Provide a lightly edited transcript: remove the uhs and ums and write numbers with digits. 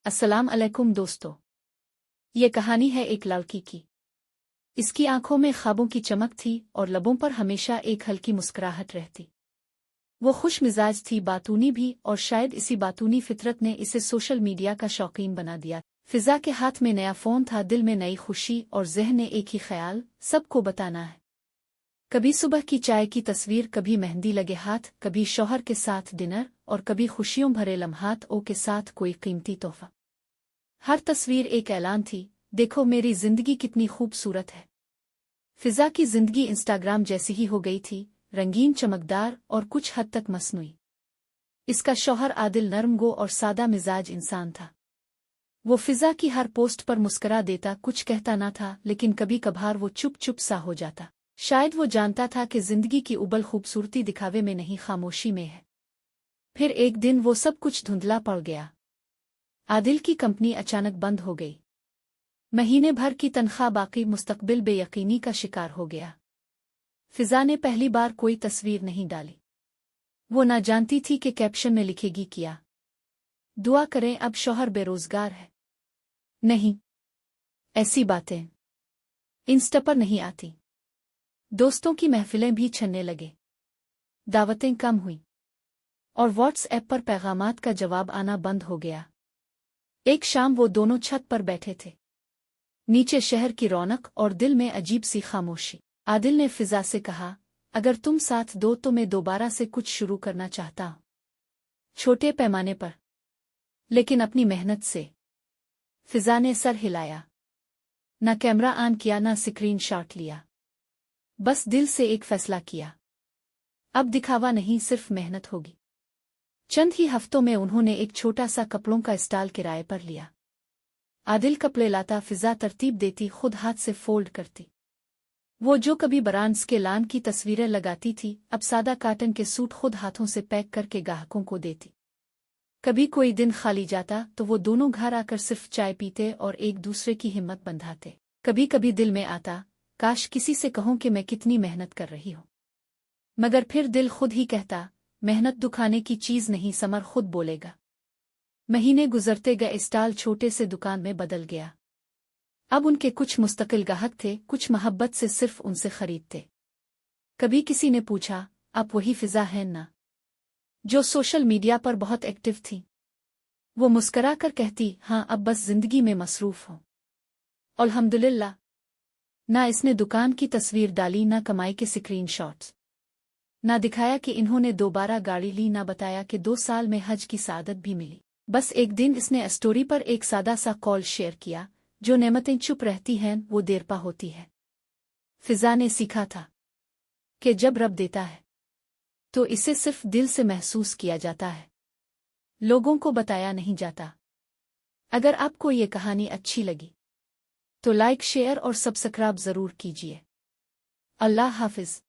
अस्सलाम अलैकुम दोस्तों। ये कहानी है एक लड़की की। इसकी आंखों में ख्वाबों की चमक थी और लबों पर हमेशा एक हल्की मुस्कुराहट रहती। वो खुश मिजाज थी, बातूनी भी, और शायद इसी बातूनी फितरत ने इसे सोशल मीडिया का शौकीन बना दिया। फिजा के हाथ में नया फोन था, दिल में नई खुशी और जहन में एक ही ख्याल, सबको बताना है। कभी सुबह की चाय की तस्वीर, कभी मेहंदी लगे हाथ, कभी शौहर के साथ डिनर और कभी खुशियों भरे लम्हात ओ के साथ कोई कीमती तोहफा। हर तस्वीर एक ऐलान थी, देखो मेरी जिंदगी कितनी खूबसूरत है। फिजा की जिंदगी इंस्टाग्राम जैसी ही हो गई थी, रंगीन, चमकदार और कुछ हद तक मसनूई। इसका शौहर आदिल नरमगो और सादा मिजाज इंसान था। वो फिजा की हर पोस्ट पर मुस्करा देता, कुछ कहता ना था, लेकिन कभी कभार वो चुप चुप सा हो जाता। शायद वो जानता था कि जिंदगी की उबल खूबसूरती दिखावे में नहीं, खामोशी में है। फिर एक दिन वो सब कुछ धुंधला पड़ गया। आदिल की कंपनी अचानक बंद हो गई। महीने भर की तनख्वाह बाकी, मुस्तकबिल बेयकीनी का शिकार हो गया। फिजा ने पहली बार कोई तस्वीर नहीं डाली। वो ना जानती थी कि कैप्शन में लिखेगी क्या। दुआ करें अब शौहर बेरोजगार है। नहीं, ऐसी बातें इंस्टा पर नहीं आती। दोस्तों की महफिलें भी छनने लगे, दावतें कम हुई और व्हाट्सएप पर पैगामात का जवाब आना बंद हो गया। एक शाम वो दोनों छत पर बैठे थे, नीचे शहर की रौनक और दिल में अजीब सी खामोशी। आदिल ने फिजा से कहा, अगर तुम साथ दो तो मैं दोबारा से कुछ शुरू करना चाहता हूं, छोटे पैमाने पर, लेकिन अपनी मेहनत से। फिजा ने सर हिलाया, ना कैमरा ऑन किया, ना स्क्रीन शॉट लिया, बस दिल से एक फैसला किया। अब दिखावा नहीं, सिर्फ मेहनत होगी। चंद ही हफ्तों में उन्होंने एक छोटा सा कपड़ों का स्टॉल किराए पर लिया। आदिल कपड़े लाता, फिजा तरतीब देती, खुद हाथ से फोल्ड करती। वो जो कभी ब्रांड्स के लान की तस्वीरें लगाती थी, अब सादा कॉटन के सूट खुद हाथों से पैक करके ग्राहकों को देती। कभी कोई दिन खाली जाता तो वो दोनों घर आकर सिर्फ चाय पीते और एक दूसरे की हिम्मत बंधाते। कभी कभी दिल में आता, काश किसी से कहूं कि मैं कितनी मेहनत कर रही हूं, मगर फिर दिल खुद ही कहता, मेहनत दुखाने की चीज नहीं, समर खुद बोलेगा। महीने गुजरते गए, स्टॉल छोटे से दुकान में बदल गया। अब उनके कुछ मुस्तकिल ग्राहक थे, कुछ मोहब्बत से सिर्फ उनसे खरीदते। कभी किसी ने पूछा, आप वही फिजा हैं ना, जो सोशल मीडिया पर बहुत एक्टिव थी? वो मुस्करा कर कहती, हाँ, अब बस जिंदगी में मसरूफ हूं अल्हम्दुलिल्लाह। ना इसने दुकान की तस्वीर डाली, ना कमाई के स्क्रीनशॉट्स, ना दिखाया कि इन्होंने दोबारा गाड़ी ली, ना बताया कि 2 साल में हज की सादत भी मिली। बस एक दिन इसने स्टोरी पर एक सादा सा कॉल शेयर किया, जो नेमतें चुप रहती हैं वो देरपा होती है। फिजा ने सीखा था कि जब रब देता है तो इसे सिर्फ दिल से महसूस किया जाता है, लोगों को बताया नहीं जाता। अगर आपको ये कहानी अच्छी लगी तो लाइक, शेयर और सब्सक्राइब जरूर कीजिए। अल्लाह हाफिज।